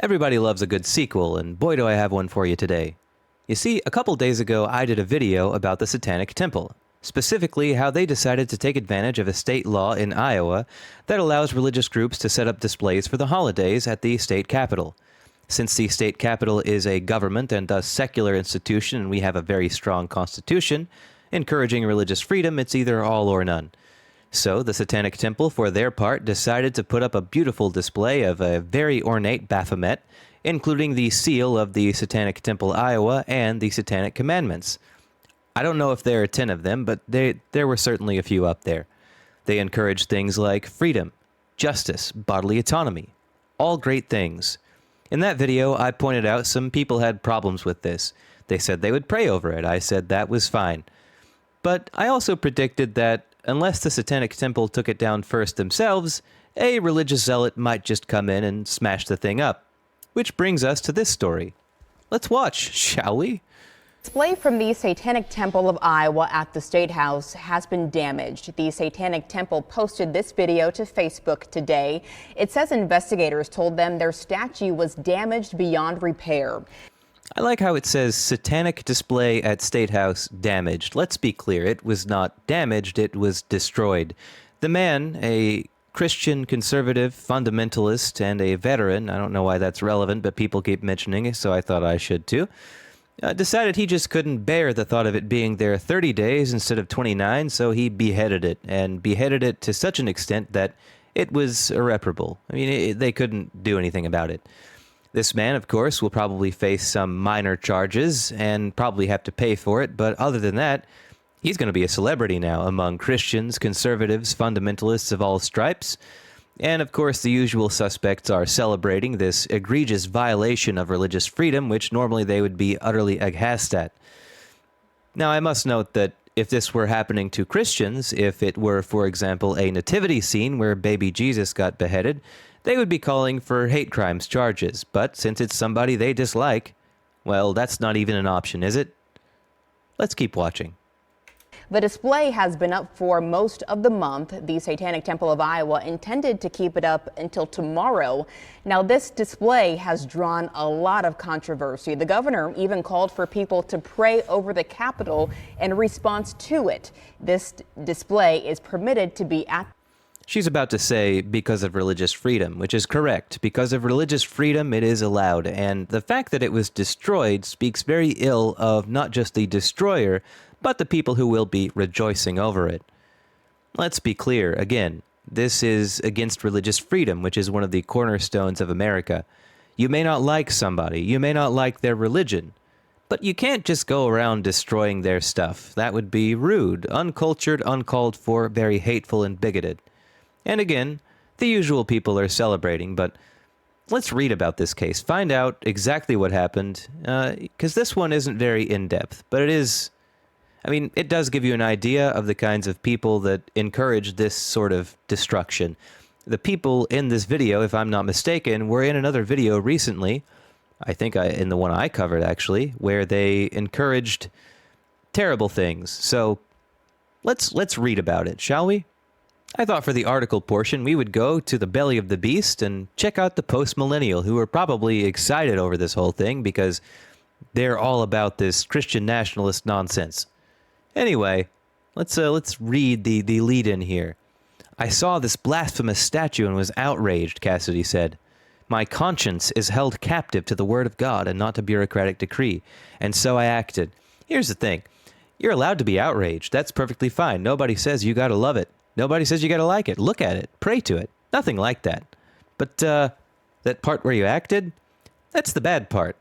Everybody loves a good sequel, and boy do I have one for you today. You see, a couple days ago I did a video about the Satanic Temple, specifically how they decided to take advantage of a state law in Iowa that allows religious groups to set up displays for the holidays at the state capitol. Since the state capitol is a government and thus secular institution and we have a very strong constitution, encouraging religious freedom, it's either all or none. So the Satanic Temple, for their part, decided to put up a beautiful display of a very ornate Baphomet, including the seal of the Satanic Temple, Iowa, and the Satanic Commandments. I don't know if there are 10 of them, but there were certainly a few up there. They encouraged things like freedom, justice, bodily autonomy. All great things. In that video, I pointed out some people had problems with this. They said they would pray over it. I said that was fine. But I also predicted that unless the Satanic Temple took it down first themselves, a religious zealot might just come in and smash the thing up. Which brings us to this story. Let's watch, shall we? Display from the Satanic Temple of Iowa at the State House has been damaged. The Satanic Temple posted this video to Facebook today. It says investigators told them their statue was damaged beyond repair. I like how it says Satanic display at State House damaged. Let's be clear, it was not damaged, it was destroyed. The man, a Christian conservative fundamentalist and a veteran, I don't know why that's relevant, but people keep mentioning it, so I thought I should too, decided he just couldn't bear the thought of it being there 30 days instead of 29, so he beheaded it, and beheaded it to such an extent that it was irreparable. I mean, they couldn't do anything about it. This man, of course, will probably face some minor charges and probably have to pay for it, but other than that, he's going to be a celebrity now among Christians, conservatives, fundamentalists of all stripes. And of course, the usual suspects are celebrating this egregious violation of religious freedom, which normally they would be utterly aghast at. Now, I must note that if this were happening to Christians, if it were, for example, a nativity scene where baby Jesus got beheaded, they would be calling for hate crimes charges. But since it's somebody they dislike, well, that's not even an option, is it? Let's keep watching. The display has been up for most of the month. The Satanic Temple of Iowa intended to keep it up until tomorrow. Now, this display has drawn a lot of controversy. The governor even called for people to pray over the Capitol in response to it. This display is permitted to be at. She's about to say because of religious freedom, which is correct. Because of religious freedom, it is allowed. And the fact that it was destroyed speaks very ill of not just the destroyer, but the people who will be rejoicing over it. Let's be clear, again, this is against religious freedom, which is one of the cornerstones of America. You may not like somebody, you may not like their religion, but you can't just go around destroying their stuff. That would be rude, uncultured, uncalled for, very hateful and bigoted. And again, the usual people are celebrating, but let's read about this case, find out exactly what happened, because this one isn't very in-depth, but it is, I mean, it does give you an idea of the kinds of people that encourage this sort of destruction. The people in this video, if I'm not mistaken, were in another video recently, I think in the one I covered actually, where they encouraged terrible things. So let's read about it, shall we? I thought for the article portion, we would go to the belly of the beast and check out the post-millennial, who are probably excited over this whole thing because they're all about this Christian nationalist nonsense. Anyway, let's read the lead in here. I saw this blasphemous statue and was outraged, Cassidy said. My conscience is held captive to the word of God and not to bureaucratic decree, and so I acted. Here's the thing. You're allowed to be outraged. That's perfectly fine. Nobody says you gotta love it. Nobody says you gotta like it. Look at it. Pray to it. Nothing like that. But, that part where you acted? That's the bad part.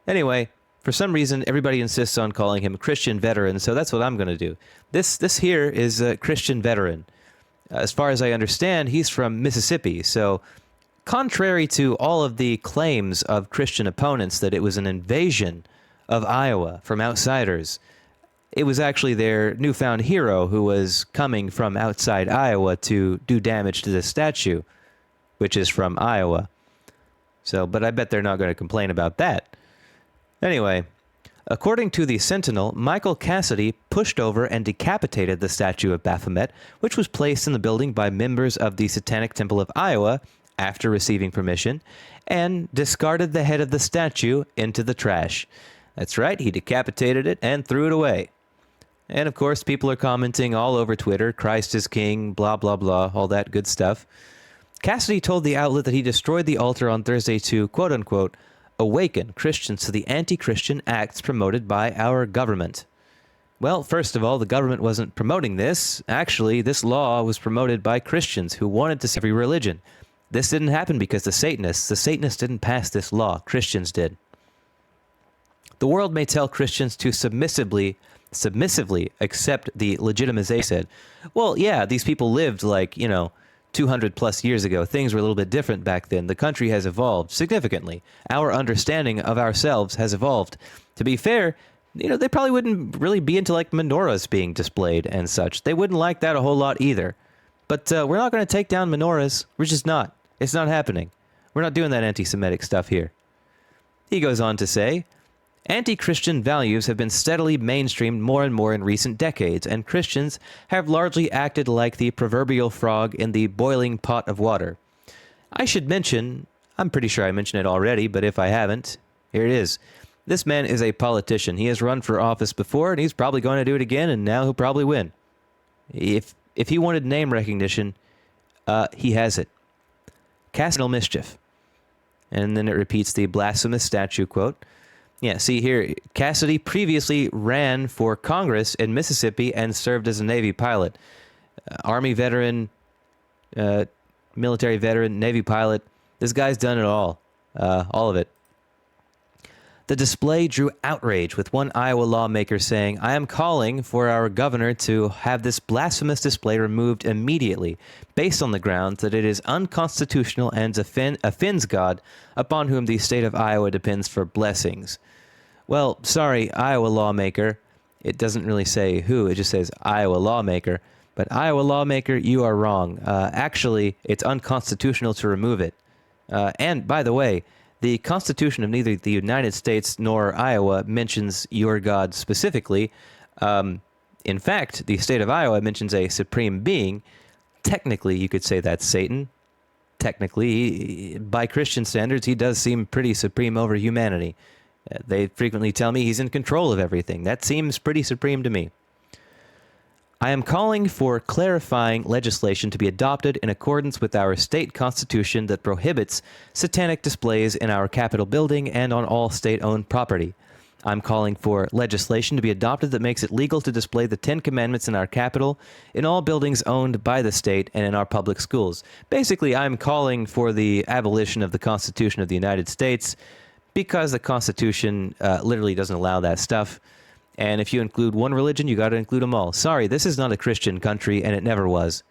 Anyway, for some reason, everybody insists on calling him Christian veteran, so that's what I'm gonna do. This here is a Christian veteran. As far as I understand, he's from Mississippi, so contrary to all of the claims of Christian opponents that it was an invasion of Iowa from outsiders, it was actually their newfound hero who was coming from outside Iowa to do damage to this statue, which is from Iowa. So, but I bet they're not going to complain about that. Anyway, according to the Sentinel, Michael Cassidy pushed over and decapitated the statue of Baphomet, which was placed in the building by members of the Satanic Temple of Iowa after receiving permission and discarded the head of the statue into the trash. That's right, he decapitated it and threw it away. And of course, people are commenting all over Twitter, Christ is king, blah, blah, blah, all that good stuff. Cassidy told the outlet that he destroyed the altar on Thursday to, quote unquote, awaken Christians to the anti-Christian acts promoted by our government. Well, first of all, the government wasn't promoting this. Actually, this law was promoted by Christians who wanted to see every religion. This didn't happen because the Satanists didn't pass this law. Christians did. The world may tell Christians to submissively accept the legitimization. Said, well, yeah, these people lived 200 plus years ago. Things were a little bit different back then. The country has evolved significantly. Our understanding of ourselves has evolved. To be fair, they probably wouldn't really be into menorahs being displayed and such. They wouldn't like that a whole lot either. But we're not going to take down menorahs. We're just not. It's not happening. We're not doing that anti-Semitic stuff here. He goes on to say, anti-Christian values have been steadily mainstreamed more and more in recent decades, and Christians have largely acted like the proverbial frog in the boiling pot of water. I should mention, I'm pretty sure I mentioned it already, but if I haven't, here it is. This man is a politician. He has run for office before, and he's probably going to do it again, and now he'll probably win. If he wanted name recognition, he has it. Cassidy mischief. And then it repeats the blasphemous statue quote. Yeah, see here, Cassidy previously ran for Congress in Mississippi and served as a Navy pilot. Army veteran, military veteran, Navy pilot. This guy's done it all of it. The display drew outrage, with one Iowa lawmaker saying, I am calling for our governor to have this blasphemous display removed immediately, based on the grounds that it is unconstitutional and offends God, upon whom the state of Iowa depends for blessings. Well, sorry, Iowa lawmaker. It doesn't really say who, it just says Iowa lawmaker. But Iowa lawmaker, you are wrong. Actually, it's unconstitutional to remove it. And by the way, the Constitution of neither the United States nor Iowa mentions your God specifically. In fact, the state of Iowa mentions a supreme being. Technically, you could say that's Satan. Technically, by Christian standards, he does seem pretty supreme over humanity. They frequently tell me he's in control of everything. That seems pretty supreme to me. I am calling for clarifying legislation to be adopted in accordance with our state constitution that prohibits satanic displays in our Capitol building and on all state-owned property. I'm calling for legislation to be adopted that makes it legal to display the Ten Commandments in our Capitol, in all buildings owned by the state, and in our public schools. Basically, I'm calling for the abolition of the Constitution of the United States because the Constitution literally doesn't allow that stuff. And if you include one religion, you got to include them all. Sorry, this is not a Christian country, and it never was.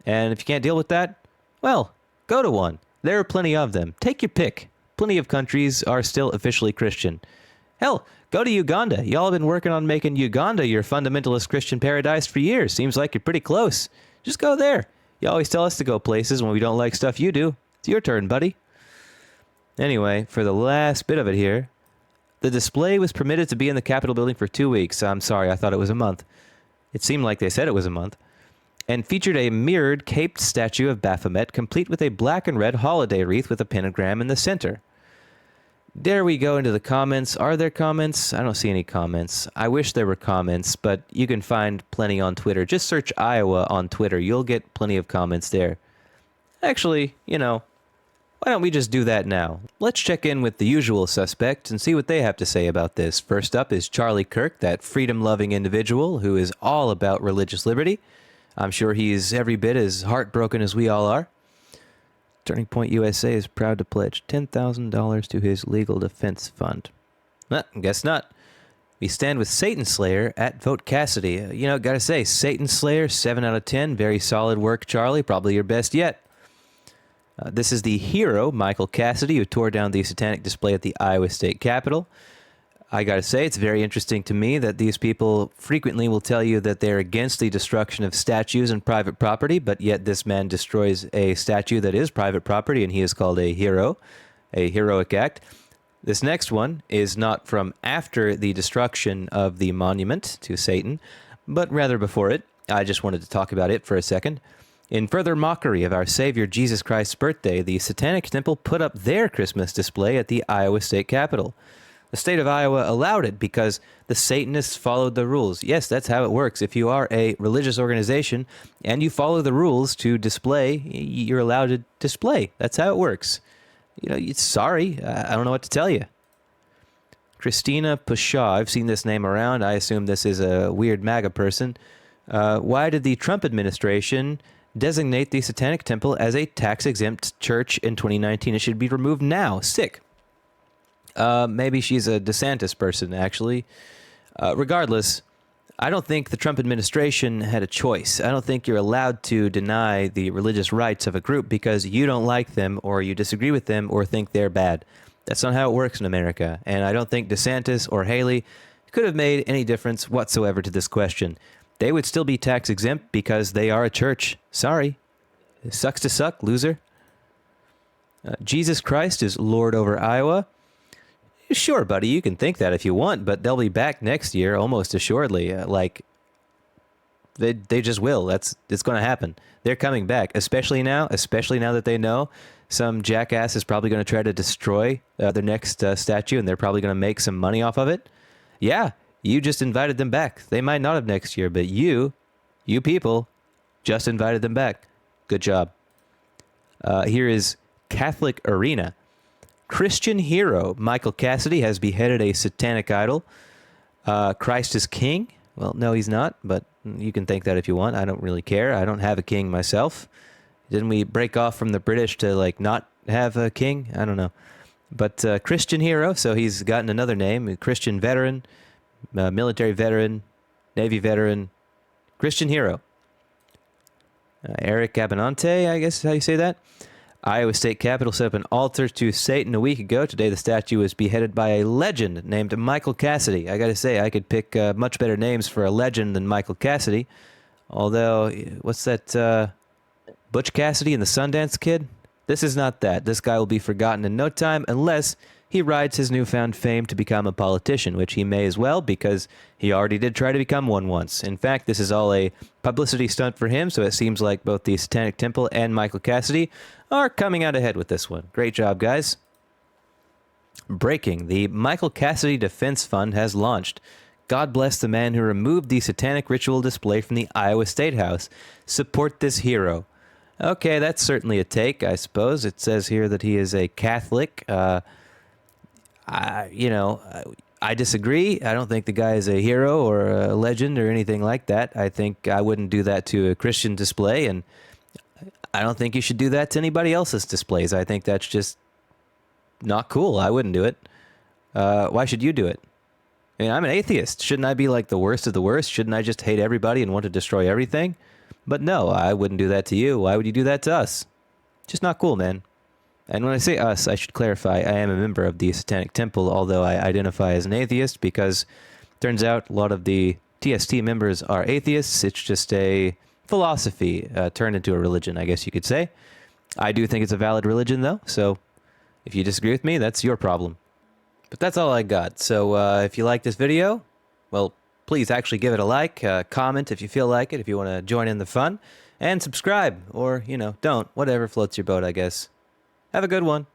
And if you can't deal with that, well, go to one. There are plenty of them. Take your pick. Plenty of countries are still officially Christian. Hell, go to Uganda. Y'all have been working on making Uganda your fundamentalist Christian paradise for years. Seems like you're pretty close. Just go there. You always tell us to go places when we don't like stuff you do. It's your turn, buddy. Anyway, for the last bit of it here, the display was permitted to be in the Capitol building for 2 weeks. I'm sorry, I thought it was a month. It seemed like they said it was a month. And featured a mirrored, caped statue of Baphomet, complete with a black and red holiday wreath with a pentagram in the center. There we go into the comments. Are there comments? I don't see any comments. I wish there were comments, but you can find plenty on Twitter. Just search Iowa on Twitter. You'll get plenty of comments there. Actually, why don't we just do that now? Let's check in with the usual suspects and see what they have to say about this. First up is Charlie Kirk, that freedom-loving individual who is all about religious liberty. I'm sure he's every bit as heartbroken as we all are. Turning Point USA is proud to pledge $10,000 to his legal defense fund. Guess not. We stand with Satan Slayer at Vote Cassidy. Gotta say, Satan Slayer, 7 out of 10. Very solid work, Charlie. Probably your best yet. This is the hero, Michael Cassidy, who tore down the satanic display at the Iowa State Capitol. I gotta say, it's very interesting to me that these people frequently will tell you that they're against the destruction of statues and private property, but yet this man destroys a statue that is private property, and he is called a hero, a heroic act. This next one is not from after the destruction of the monument to Satan, but rather before it. I just wanted to talk about it for a second. In further mockery of our Savior Jesus Christ's birthday, the Satanic Temple put up their Christmas display at the Iowa State Capitol. The state of Iowa allowed it because the Satanists followed the rules. Yes, that's how it works. If you are a religious organization and you follow the rules to display, you're allowed to display. That's how it works. Sorry, I don't know what to tell you. Christina Pushaw, I've seen this name around. I assume this is a weird MAGA person. Why did the Trump administration designate the Satanic Temple as a tax-exempt church in 2019? It should be removed now. Sick. Maybe she's a DeSantis person, actually. Regardless, I don't think the Trump administration had a choice. I don't think you're allowed to deny the religious rights of a group because you don't like them or you disagree with them or think they're bad. That's not how it works in America. And I don't think DeSantis or Haley could have made any difference whatsoever to this question. They would still be tax exempt because they are a church. Sorry. It sucks to suck, loser. Jesus Christ is Lord over Iowa. Sure, buddy, you can think that if you want, but they'll be back next year, almost assuredly. They just will. It's going to happen. They're coming back, especially now that they know some jackass is probably going to try to destroy their next statue, and they're probably going to make some money off of it. Yeah, you just invited them back. They might not have next year, but you people, just invited them back. Good job. Here is Catholic Arena. Christian hero Michael Cassidy has beheaded a satanic idol. Christ is king. Well, no, he's not, but you can think that if you want. I don't really care. I don't have a king myself. Didn't we break off from the British to not have a king? I don't know. But Christian hero, so he's gotten another name. A Christian veteran, military veteran, Navy veteran, Christian hero. Eric Abinante, I guess is how you say that. Iowa State Capitol set up an altar to Satan a week ago. Today, the statue was beheaded by a legend named Michael Cassidy. I got to say, I could pick much better names for a legend than Michael Cassidy. Although, what's that, Butch Cassidy and the Sundance Kid? This is not that. This guy will be forgotten in no time unless he rides his newfound fame to become a politician, which he may as well because he already did try to become one once. In fact, this is all a publicity stunt for him, so it seems like both the Satanic Temple and Michael Cassidy are coming out ahead with this one. Great job, guys. Breaking. The Michael Cassidy Defense Fund has launched. God bless the man who removed the satanic ritual display from the Iowa State House. Support this hero. Okay, that's certainly a take, I suppose. It says here that he is a Catholic. I disagree. I don't think the guy is a hero or a legend or anything like that. I think I wouldn't do that to a Christian display, and I don't think you should do that to anybody else's displays. I think that's just not cool. I wouldn't do it. Why should you do it? I mean, I'm an atheist. Shouldn't I be like the worst of the worst? Shouldn't I just hate everybody and want to destroy everything? But no, I wouldn't do that to you. Why would you do that to us? Just not cool, man. And when I say us, I should clarify, I am a member of the Satanic Temple, although I identify as an atheist because turns out a lot of the TST members are atheists. It's just a philosophy turned into a religion, I guess you could say. I do think it's a valid religion, though, so if you disagree with me, that's your problem. But that's all I got. So if you like this video, well, please actually give it a like, comment if you feel like it, if you want to join in the fun, and subscribe, or, don't, whatever floats your boat, I guess. Have a good one.